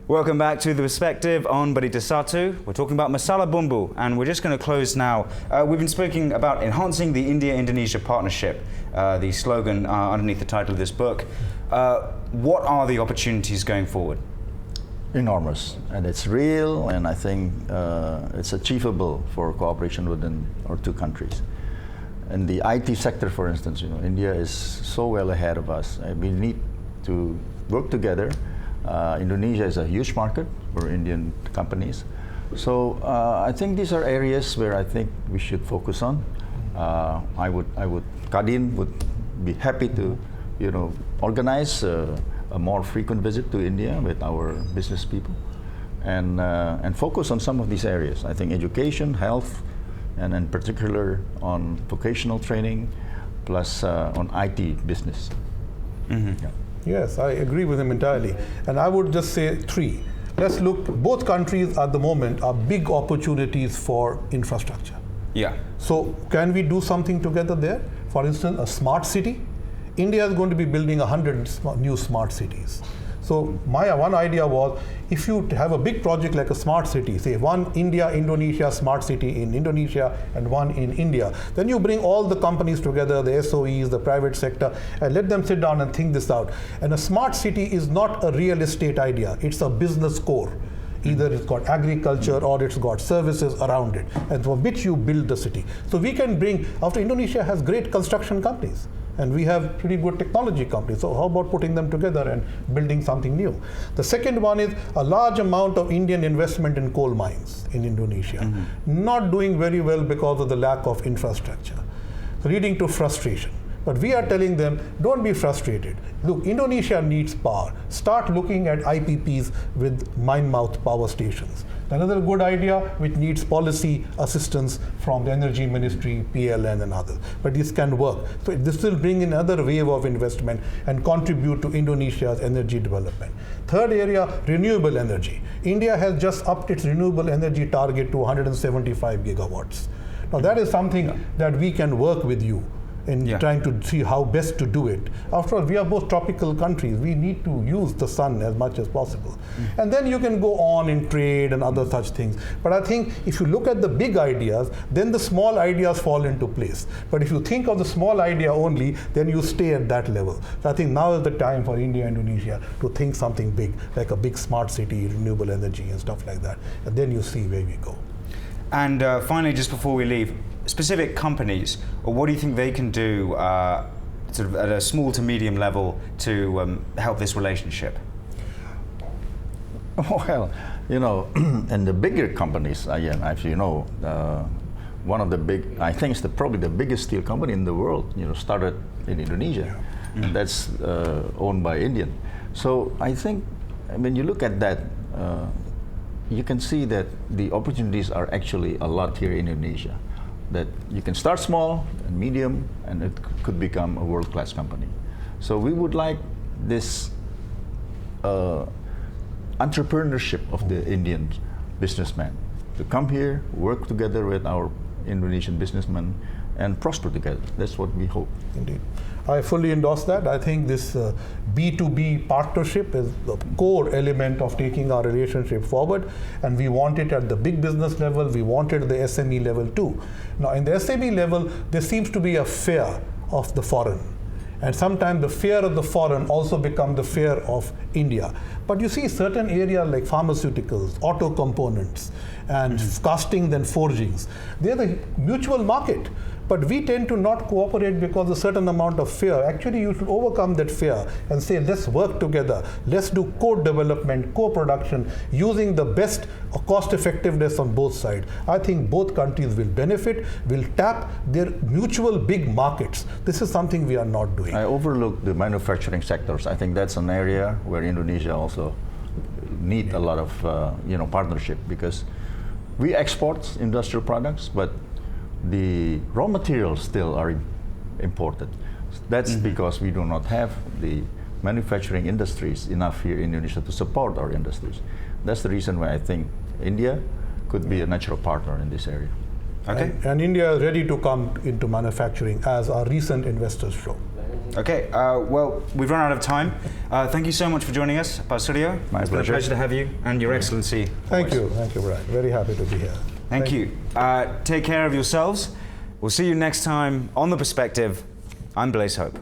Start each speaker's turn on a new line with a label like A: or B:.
A: Welcome back to The Perspective on BeritaSatu. We're talking about Masala Bumbu, and we're just going to close now. We've been speaking about enhancing the India-Indonesia partnership, the slogan underneath the title of this book. What are the opportunities going forward?
B: Enormous, and it's real, and I think it's achievable for cooperation within our two countries. In the IT sector, for instance, India is so well ahead of us. We need to work together. Indonesia is a huge market for Indian companies. So I think these are areas where I think we should focus on. Kadin would be happy to, organize a more frequent visit to India with our business people and focus on some of these areas. I think education, health, and in particular on vocational training, plus on IT business.
A: Mm-hmm.
B: Yeah.
C: Yes, I agree with him entirely. And I would just say three. Let's look, both countries at the moment are big opportunities for infrastructure.
A: Yeah.
C: So can we do something together there? For instance, a smart city. India is going to be building 100 new smart cities. So my one idea was, if you have a big project like a smart city, say one India-Indonesia smart city in Indonesia and one in India, then you bring all the companies together, the SOEs, the private sector, and let them sit down and think this out. And a smart city is not a real estate idea, it's a business core. Either it's got agriculture or it's got services around it, and from which you build the city. So we can bring, after Indonesia has great construction companies, and we have pretty good technology companies. So how about putting them together and building something new? The second one is a large amount of Indian investment in coal mines in Indonesia. Not doing very well because of the lack of infrastructure, leading to frustration. But we are telling them, don't be frustrated. Look, Indonesia needs power. Start looking at IPPs with mine-mouth power stations. Another good idea which needs policy assistance from the Energy Ministry, PLN and others. But this can work. So this will bring in another wave of investment and contribute to Indonesia's energy development. Third area, renewable energy. India has just upped its renewable energy target to 175 gigawatts. Now that is something that we can work with you in trying to see how best to do it. After all, we are both tropical countries. We need to use the sun as much as possible. And then you can go on in trade and other such things. But I think if you look at the big ideas, then the small ideas fall into place. But if you think of the small idea only, then you stay at that level. So I think now is the time for India and Indonesia to think something big, like a big smart city, renewable energy and stuff like that. And then you see where we go.
A: And finally, just before we leave, specific companies, or what do you think they can do sort of at a small to medium level to help this relationship?
B: Well, and the bigger companies, again, as you know, one of the big, I think it's probably the biggest steel company in the world, started in Indonesia, and that's owned by Indian. So I think, when you look at that, you can see that the opportunities are actually a lot here in Indonesia. That you can start small and medium, and it could become a world-class company. So we would like this entrepreneurship of the Indian businessmen to come here, work together with our Indonesian businessmen, and prosper together. That's what we hope.
C: Indeed. I fully endorse that. I think this B2B partnership is the core element of taking our relationship forward, and we want it at the big business level, we want it at the SME level too. Now in the SME level, there seems to be a fear of the foreign. And sometimes the fear of the foreign also becomes the fear of India. But you see certain areas like pharmaceuticals, auto components, and castings and forgings, they're the mutual market. But we tend to not cooperate because of a certain amount of fear. Actually, you should overcome that fear and say, let's work together. Let's do co-development, co-production, using the best cost effectiveness on both sides. I think both countries will benefit, will tap their mutual big markets. This is something we are not doing.
B: I overlook the manufacturing sectors. I think that's an area where Indonesia also need a lot of partnership, because we export industrial products, but the raw materials still are imported. That's because we do not have the manufacturing industries enough here in Indonesia to support our industries. That's the reason why I think India could be a natural partner in this area.
A: Okay.
C: And India is ready to come into manufacturing, as our recent investors show.
A: Okay, well, we've run out of time. Thank you so much for joining us, Pak Suryo.
B: My
A: It's been a
B: pleasure.
A: pleasure to have you, and Your Excellency.
C: Thank you, Brian. Very happy to be here.
A: Thank you. Take care of yourselves. We'll see you next time on The Perspective. I'm Blaise Hope.